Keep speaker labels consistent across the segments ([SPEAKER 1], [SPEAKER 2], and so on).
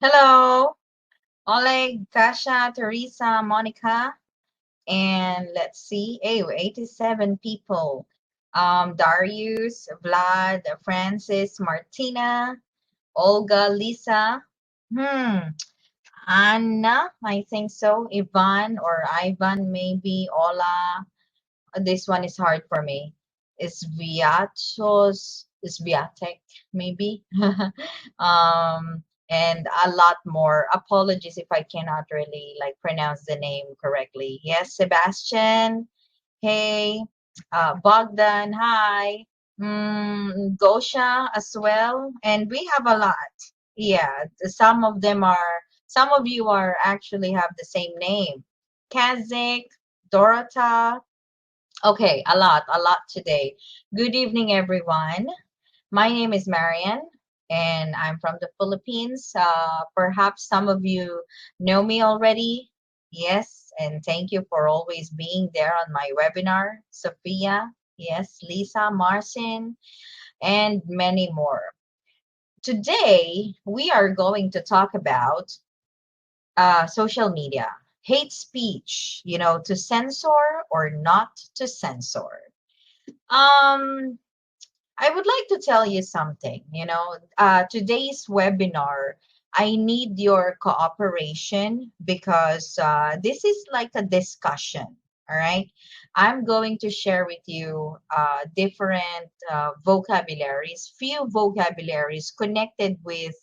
[SPEAKER 1] Hello, Oleg, Kasha, Teresa, Monica, and let's see, 87 people. Darius, Vlad, Francis, Martina, Olga, Lisa, hmm, Anna, I think so, Ivan or Ivan, maybe, Ola. This one is hard for me. Is Viatek, maybe. And a lot more. Apologies if I cannot really like pronounce the name correctly. Yes, Sebastian. Hey, Bogdan. Hi. Gosha as well. And we have a lot. Yeah, some of you are actually have the same name. Kazik, Dorota. Okay, a lot today. Good evening, everyone. My name is Marian, and I'm from the Philippines. Perhaps some of you know me already. Yes, and thank you for always being there on my webinar. Sophia, yes, Lisa, Marcin, and many more. Today, we are going to talk about social media, hate speech, to censor or not to censor. Um, I would like to tell you something. Today's webinar, I need your cooperation because this is like a discussion. All right. I'm going to share with you different vocabularies, few vocabularies connected with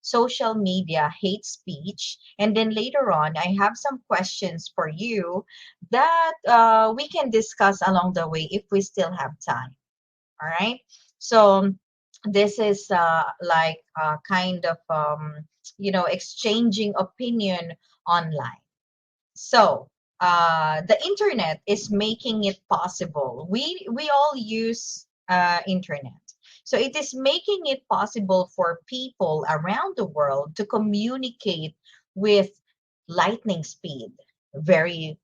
[SPEAKER 1] social media, hate speech. And then later on, I have some questions for you that we can discuss along the way if we still have time. All right. So this is like kind of exchanging opinion online. So the internet is making it possible. We all use internet. So it is making it possible for people around the world to communicate with lightning speed, very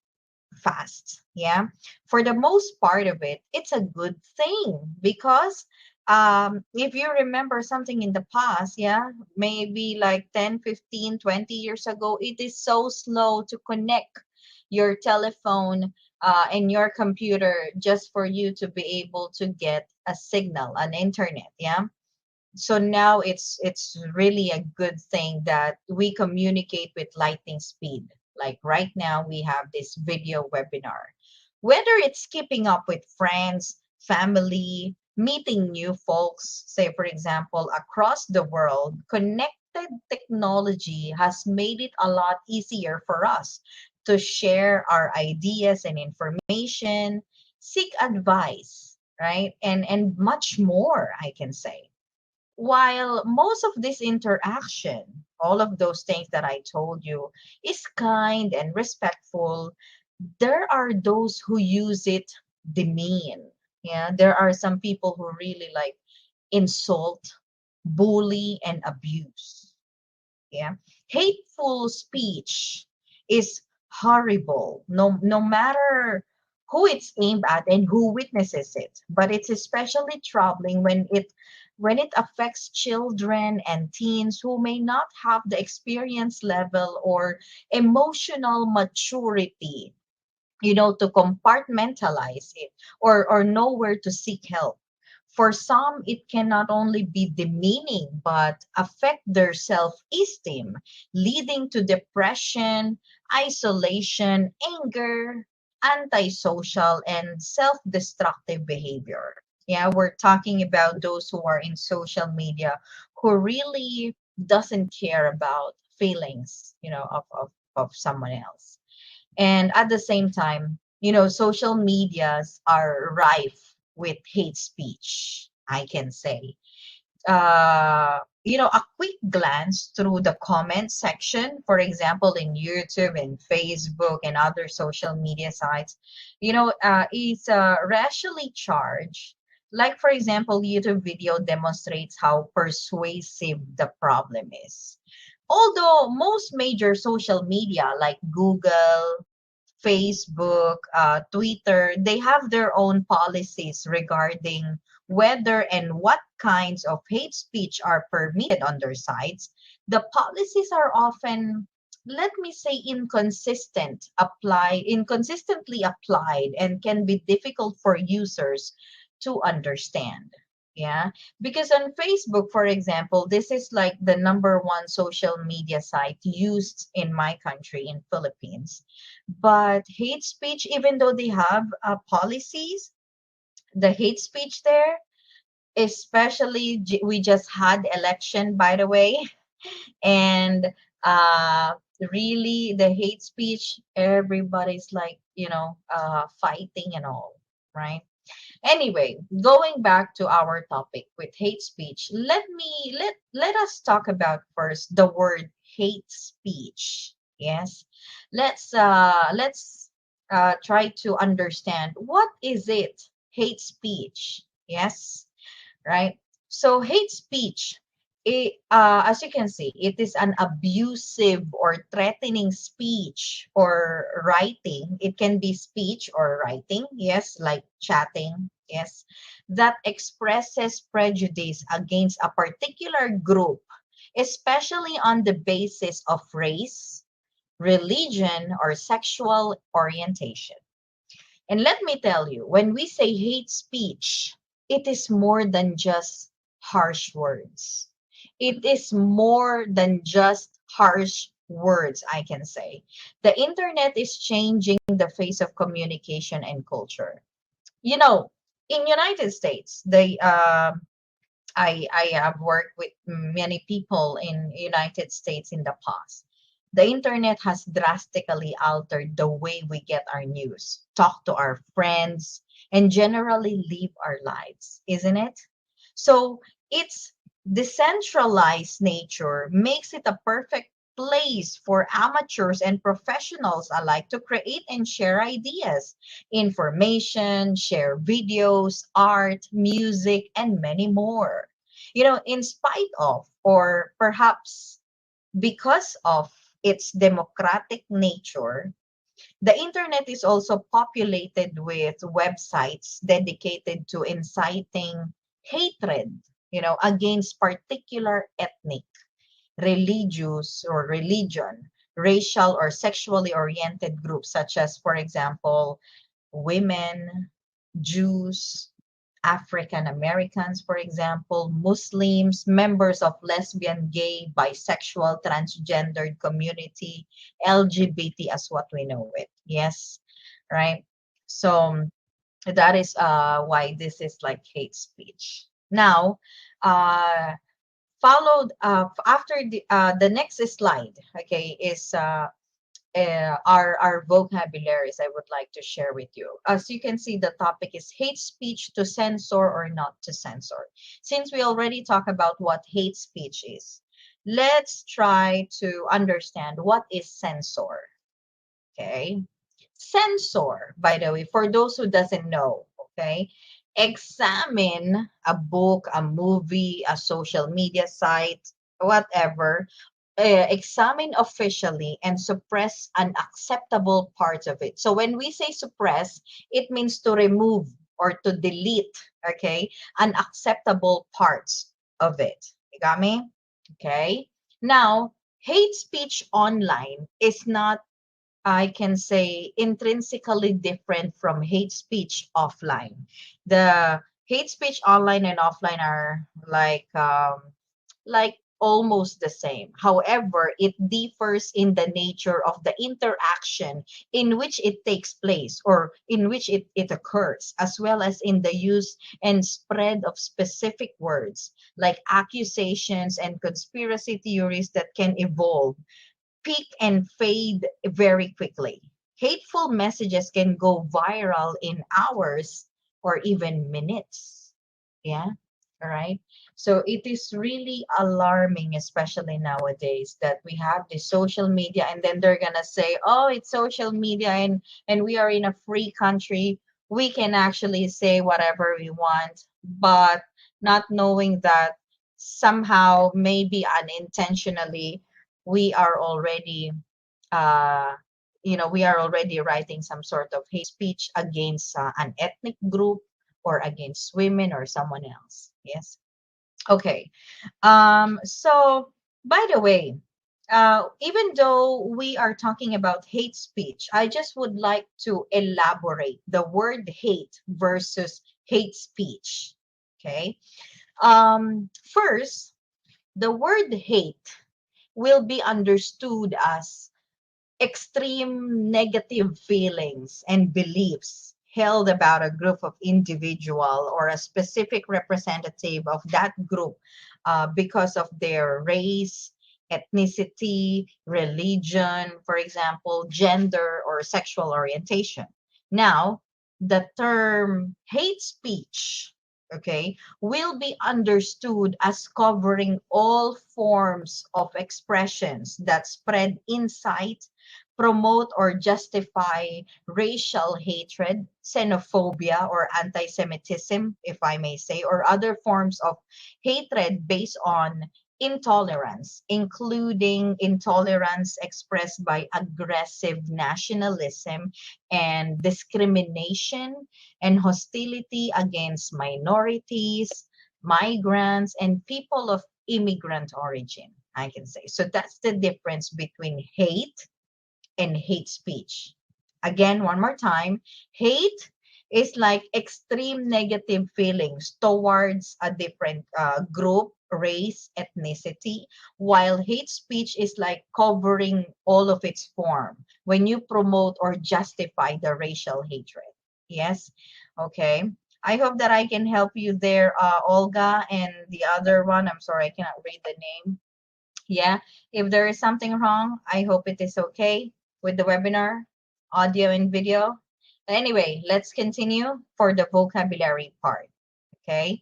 [SPEAKER 1] fast. Yeah. For the most part of it, it's a good thing because if you remember something in the past, yeah, maybe like 10, 15, 20 years ago, it is so slow to connect your telephone and your computer just for you to be able to get a signal, an internet. Yeah. So now it's really a good thing that we communicate with lightning speed. Like right now we have this video webinar, whether it's keeping up with friends, family, meeting new folks, say for example across the world. Connected technology has made it a lot easier for us to share our ideas and information, seek advice, right, and much more, I can say. While most of this interaction, all of those things that I told you, is kind and respectful, there are those who use it demean. Yeah, there are some people who really like insult, bully, and abuse. Yeah, hateful speech is horrible. No matter who it's aimed at and who witnesses it, but it's especially troubling when it affects children and teens who may not have the experience level or emotional maturity, to compartmentalize it or know where to seek help. For some, it can not only be demeaning but affect their self-esteem, leading to depression, isolation, anger, antisocial, and self-destructive behavior. Yeah, we're talking about those who are in social media who really doesn't care about feelings, of someone else. And at the same time, social medias are rife with hate speech, I can say. A quick glance through the comment section, for example, in YouTube and Facebook and other social media sites, is racially charged. Like, for example, YouTube video demonstrates how persuasive the problem is. Although most major social media like Google, Facebook, Twitter, they have their own policies regarding whether and what kinds of hate speech are permitted on their sites. The policies are often, let me say, inconsistently applied, and can be difficult for users to understand. Yeah, because on Facebook, for example, this is like the number one social media site used in my country, in Philippines. But hate speech, even though they have policies, the hate speech there, especially we just had election, by the way, and uh really the hate speech, everybody's like, fighting and all, right? Anyway, going back to our topic with hate speech, let us talk about first the word hate speech. Yes. Let's try to understand what is it, hate speech. Yes, right? So hate speech, as you can see, it is an abusive or threatening speech or writing. It can be speech or writing, yes, like chatting, yes, that expresses prejudice against a particular group, especially on the basis of race, religion, or sexual orientation. And let me tell you, when we say hate speech, it is more than just harsh words. It is more than just harsh words, I can say. The internet is changing the face of communication and culture. You know, in United States, I have worked with many people in United States in the past. The internet has drastically altered the way we get our news, talk to our friends, and generally live our lives, isn't it? So its decentralized nature makes it a perfect place for amateurs and professionals alike to create and share ideas, information, share videos, art, music, and many more. In spite of, or perhaps because of its democratic nature, the internet is also populated with websites dedicated to inciting hatred, against particular ethnic, religious or religion, racial or sexually oriented groups, such as, for example, women, Jews, African Americans, for example, Muslims, members of lesbian, gay, bisexual, transgendered community, LGBT as what we know it. Yes, right? So that is why this is like hate speech. Now, uh, followed after the next slide, okay, is our vocabularies I would like to share with you. As you can see, the topic is hate speech, to censor or not to censor. Since we already talked about what hate speech is, let's try to understand what is censor. Okay. Censor, by the way, for those who doesn't know, okay, examine a book, a movie, a social media site, whatever, examine officially and suppress unacceptable parts of it. So when we say suppress, it means to remove or to delete, okay, unacceptable parts of it. You got me? Okay. Now, hate speech online is not, I can say, intrinsically different from hate speech offline. The hate speech online and offline are like almost the same. However, it differs in the nature of the interaction in which it takes place, or in which it occurs, as well as in the use and spread of specific words like accusations and conspiracy theories that can evolve, peak, and fade very quickly. Hateful messages can go viral in hours or even minutes. Yeah. All right. So it is really alarming, especially nowadays, that we have the social media, and then they're gonna say, "Oh, it's social media, and we are in a free country. We can actually say whatever we want," but not knowing that somehow, maybe unintentionally, we are already uh, we are already writing some sort of hate speech against an ethnic group or against women or someone else. Yes. Okay. So, by the way, even though we are talking about hate speech, I just would like to elaborate the word hate versus hate speech. Okay. First, the word hate will be understood as extreme negative feelings and beliefs held about a group of individual or a specific representative of that group because of their race, ethnicity, religion, for example, gender or sexual orientation. Now, the term hate speech, okay, will be understood as covering all forms of expressions that spread insight, promote or justify racial hatred, xenophobia, or anti Semitism, if I may say, or other forms of hatred based on intolerance, including intolerance expressed by aggressive nationalism and discrimination and hostility against minorities, migrants, and people of immigrant origin, I can say. So that's the difference between hate and hate speech. Again, one more time, hate is like extreme negative feelings towards a different group, race, ethnicity, while hate speech is like covering all of its form when you promote or justify the racial hatred. Yes? Okay. I hope that I can help you there, Olga, and the other one. I'm sorry, I cannot read the name. Yeah, if there is something wrong, I hope it is okay with the webinar, audio and video. Anyway, let's continue for the vocabulary part. Okay.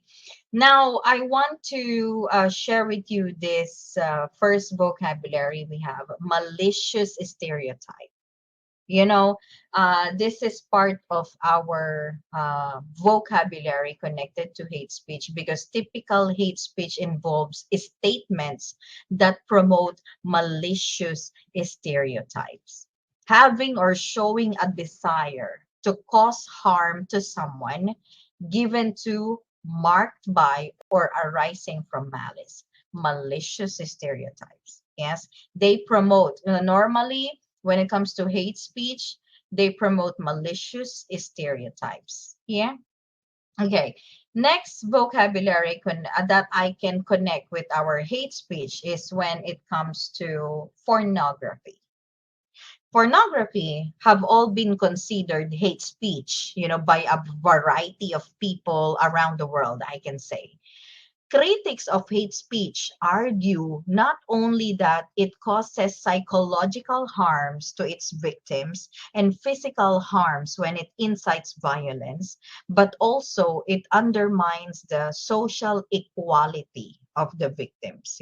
[SPEAKER 1] Now, I want to share with you this first vocabulary we have, malicious stereotype. You know, this is part of our vocabulary connected to hate speech because typical hate speech involves statements that promote malicious stereotypes, having or showing a desire to cause harm to someone, given to, marked by, or arising from malice. Malicious stereotypes. Yes, they promote, normally when it comes to hate speech, they promote malicious stereotypes. Yeah. Okay. Next vocabulary that I can connect with our hate speech is when it comes to pornography. Pornography have all been considered hate speech, by a variety of people around the world, I can say. Critics of hate speech argue not only that it causes psychological harms to its victims and physical harms when it incites violence, but also it undermines the social equality of the victims.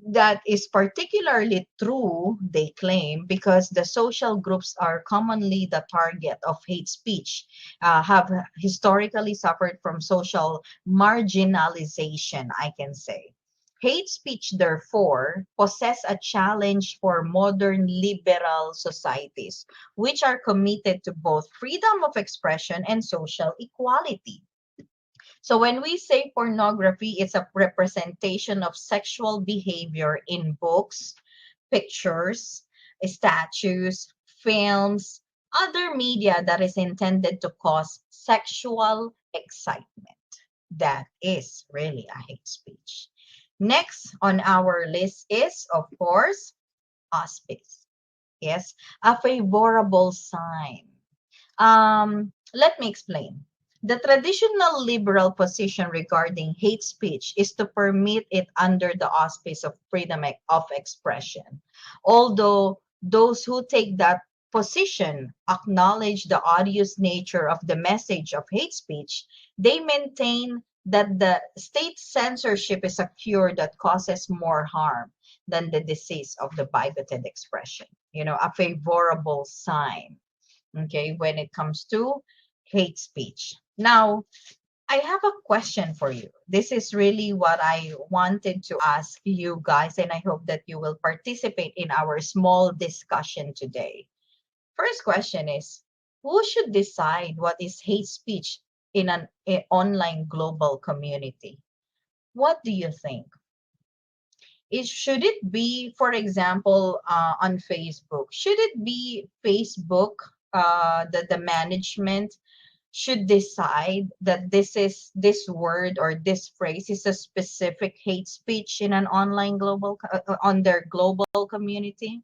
[SPEAKER 1] That is particularly true, they claim, because the social groups are commonly the target of hate speech, have historically suffered from social marginalization, I can say. Hate speech, therefore, possess a challenge for modern liberal societies, which are committed to both freedom of expression and social equality. So when we say pornography, it's a representation of sexual behavior in books, pictures, statues, films, other media that is intended to cause sexual excitement. That is really a hate speech. Next on our list is, of course, auspice. Yes, a favorable sign. Let me explain. The traditional liberal position regarding hate speech is to permit it under the auspice of freedom of expression. Although those who take that position acknowledge the odious nature of the message of hate speech, they maintain that the state censorship is a cure that causes more harm than the disease of the bigoted expression. A favorable sign, okay, when it comes to hate speech. Now, I have a question for you. This is really what I wanted to ask you guys, and I hope that you will participate in our small discussion today. First question is, who should decide what is hate speech in an online global community? What do you think? Should it be, for example, on Facebook? Should it be Facebook, the management should decide that this word or this phrase is a specific hate speech in an online on their global community?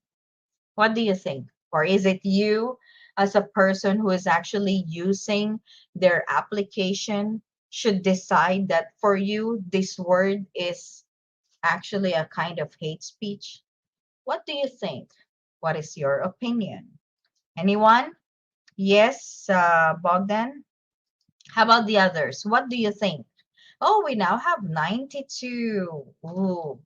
[SPEAKER 1] What do you think? Or is it you as a person who is actually using their application should decide that for you this word is actually a kind of hate speech? What do you think? What is your opinion? Anyone? Yes, Bogdan? How about the others? What do you think? Oh, we now have 92. Ooh.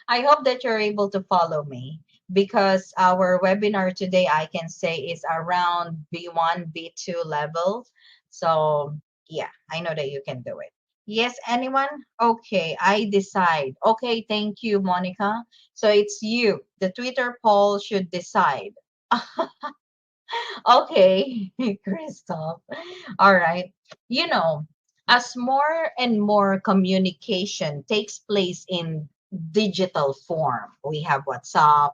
[SPEAKER 1] I hope that you're able to follow me because our webinar today, I can say, is around B1, B2 level. So, yeah, I know that you can do it. Yes, anyone? Okay, I decide. Okay, thank you, Monica. So it's you. The Twitter poll should decide. Okay, Crystal. All right. You know, as more and more communication takes place in digital form, we have WhatsApp,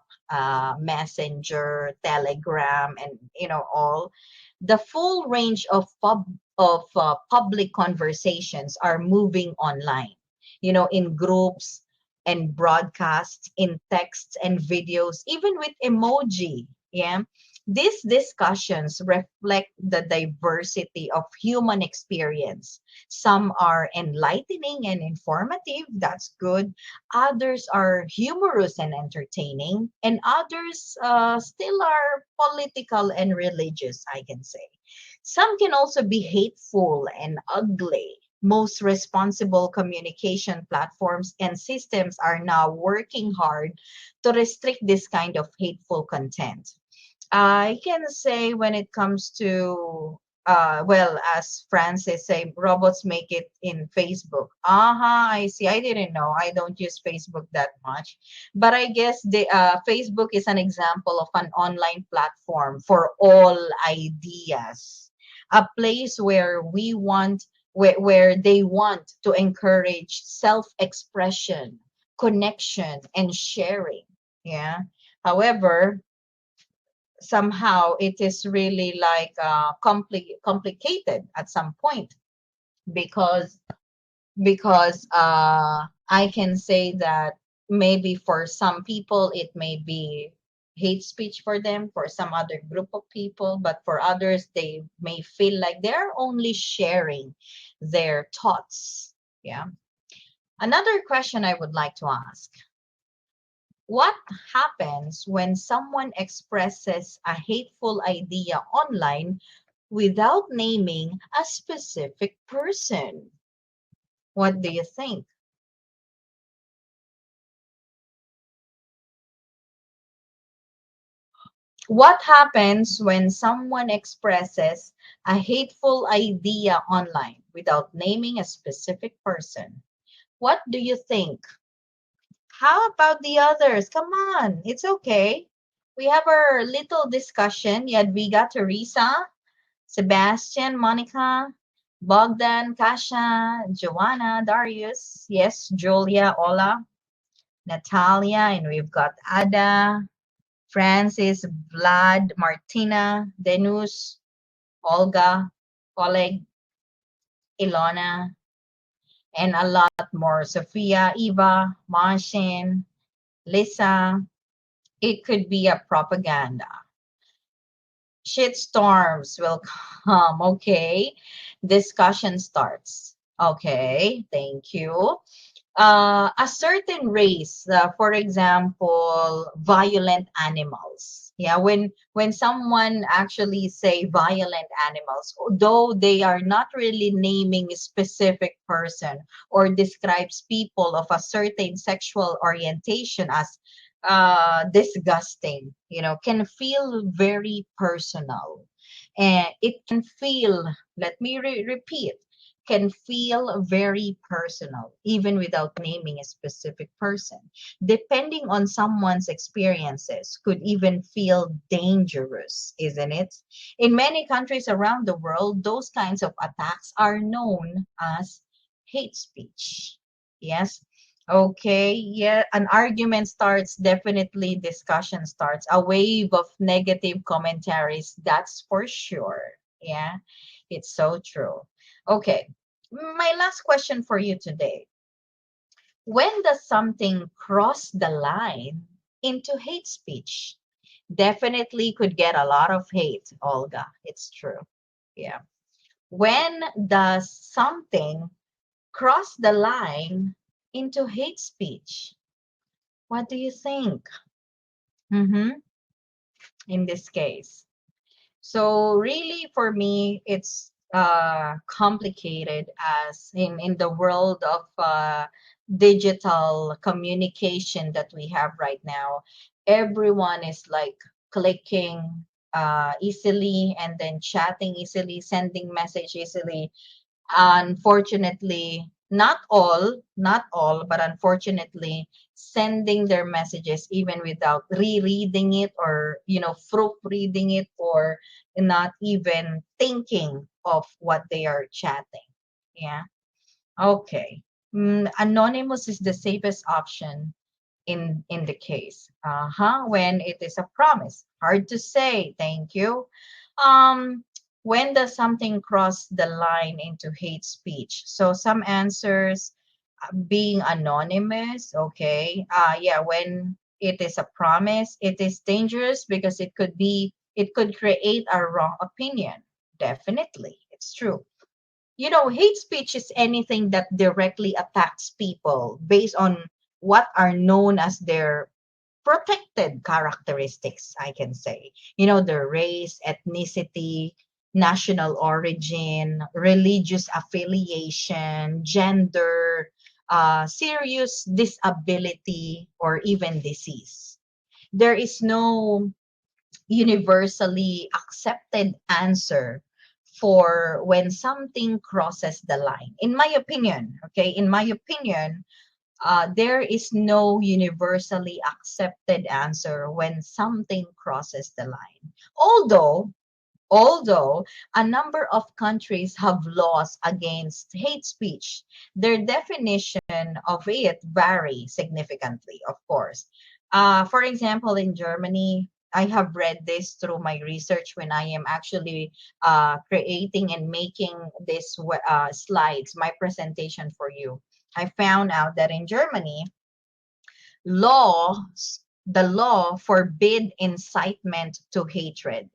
[SPEAKER 1] Messenger, Telegram, and all the full range of public conversations are moving online. In groups and broadcasts, in texts and videos, even with emoji. Yeah, these discussions reflect the diversity of human experience. Some are enlightening and informative, that's good. Others are humorous and entertaining, and others still are political and religious, I can say. Some can also be hateful and ugly. Most responsible communication platforms and systems are now working hard to restrict this kind of hateful content. I can say when it comes to well, as Francis say, robots make it in Facebook. I see. I didn't know. I don't use Facebook that much, but I guess the Facebook is an example of an online platform for all ideas, a place where where they want to encourage self-expression, connection, and sharing. Yeah. However, somehow it is really like complicated at some point because I can say that maybe for some people it may be hate speech for them, for some other group of people, but for others they may feel like they're only sharing their thoughts. Yeah. Another question I would like to ask: what happens when someone expresses a hateful idea online without naming a specific person? What do you think? What happens when someone expresses a hateful idea online without naming a specific person? What do you think? How about the others? Come on, it's okay. We have our little discussion. Yadviga, Teresa, Sebastian, Monica, Bogdan, Kasha, Joanna, Darius, yes, Julia, Ola, Natalia, and we've got Ada, Francis, Vlad, Martina, Denus, Olga, Oleg, Ilona, and a lot more. Sophia, Eva, Marshin, Lisa. It could be a propaganda. Shitstorms will come. Okay. Discussion starts. Okay. Thank you. A certain race, for example, violent animals. Yeah, when someone actually say violent animals, though they are not really naming a specific person or describes people of a certain sexual orientation as disgusting, can feel very personal, and it can feel. Let me repeat, can feel very personal, even without naming a specific person. Depending on someone's experiences, could even feel dangerous, isn't it? In many countries around the world, those kinds of attacks are known as hate speech. Yes. Okay. Yeah. An argument starts, definitely discussion starts. A wave of negative commentaries, that's for sure. Yeah. It's so true. Okay. My last question for you today. When does something cross the line into hate speech? Definitely could get a lot of hate, Olga. It's true. Yeah. When does something cross the line into hate speech? What do you think? Mm-hmm. In this case. So really for me, it's complicated as in the world of digital communication that we have right now. Everyone is like clicking easily and then chatting easily, sending message easily. Unfortunately, not all, but unfortunately, sending their messages even without rereading it, or proofreading it, or not even thinking of what they are chatting. Yeah. Okay. Anonymous is the safest option in the case. When it is a promise. Hard to say. Thank you. Um, when does something cross the line into hate speech? So some answers, being anonymous. Okay. Yeah, when it is a promise, it is dangerous because it could create a wrong opinion. Definitely. It's true. Hate speech is anything that directly attacks people based on what are known as their protected characteristics, I can say. Their race, ethnicity, national origin, religious affiliation, gender, serious disability, or even disease. There is no universally accepted answer for when something crosses the line. In my opinion, okay, in my opinion, there is no universally accepted answer when something crosses the line. Although a number of countries have laws against hate speech, their definition of it vary significantly, of course. For example, in Germany, I have read this through my research when I am actually creating and making this slides, my presentation for you. I found out that in Germany, the law forbid incitement to hatred.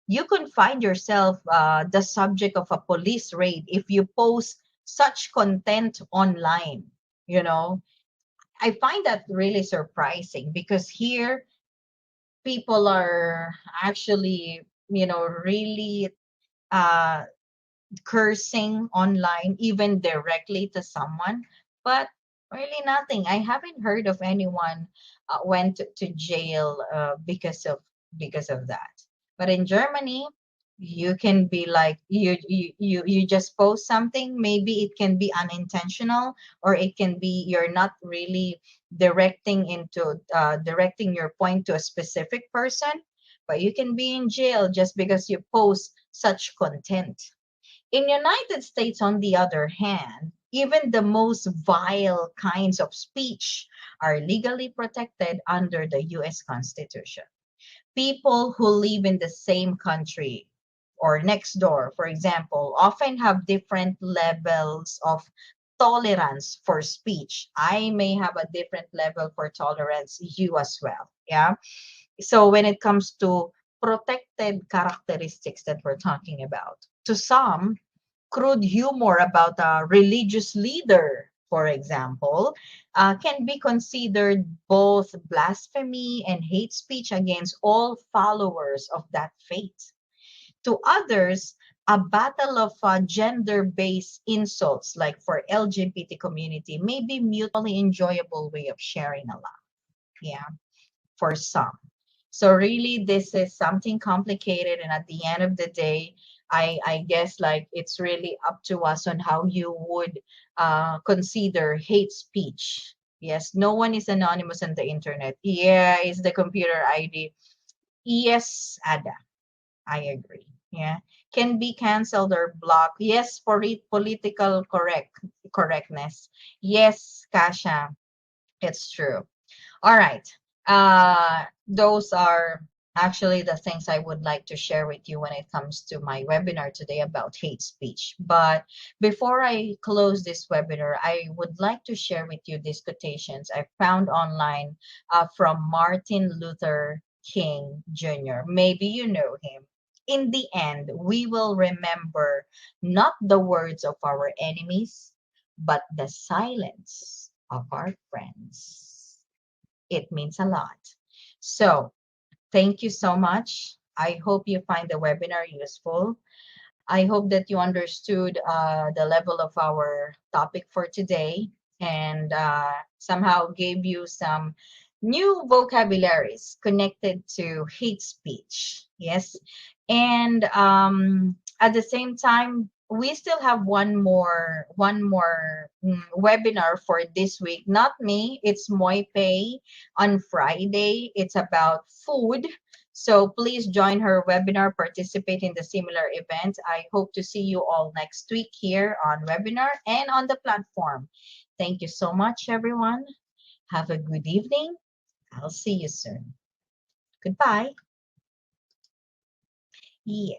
[SPEAKER 1] You can find yourself the subject of a police raid if you post such content online. You know, I find that really surprising because here people are actually, really uh, cursing online, even directly to someone, but really nothing. I haven't heard of anyone went to jail because of that. But in Germany, you can be like you just post something. Maybe it can be unintentional, or it can be you're not really directing your point to a specific person, but you can be in jail just because you post such content. In United States, on the other hand, even the most vile kinds of speech are legally protected under the US Constitution. People who live in the same country or next door, for example, often have different levels of tolerance for speech. I may have a different level for tolerance, you as well. Yeah. So when it comes to protected characteristics that we're talking about, to some, crude humor about a religious leader, for example, can be considered both blasphemy and hate speech against all followers of that faith. To others, a battle of gender-based insults, like for LGBT community, may be mutually enjoyable way of sharing a laugh. Yeah, for some. So really, this is something complicated, and at the end of the day, I guess like it's really up to us on how you would consider hate speech. Yes, no one is anonymous on the internet. Yeah, it's the computer ID. Yes, Ada, I agree. Yeah, can be canceled or blocked. Yes, for political correctness. Yes, Kasha, it's true. All right. Those are actually the things I would like to share with you when it comes to my webinar today about hate speech. But before I close this webinar, I would like to share with you these quotations I found online from Martin Luther King Jr. Maybe you know him. In the end, we will remember not the words of our enemies, but the silence of our friends. It means a lot. So, thank you so much. I hope you find the webinar useful. I hope that you understood the level of our topic for today and somehow gave you some new vocabularies connected to hate speech. Yes. And at the same time, we still have one more webinar for this week. Not me, it's Moy Pei on Friday. It's about food, so please join her webinar, participate in the similar event. I hope to see you all next week here on webinar and on the platform. Thank you so much, everyone. Have a good evening. I'll see you soon. Goodbye. Yeah.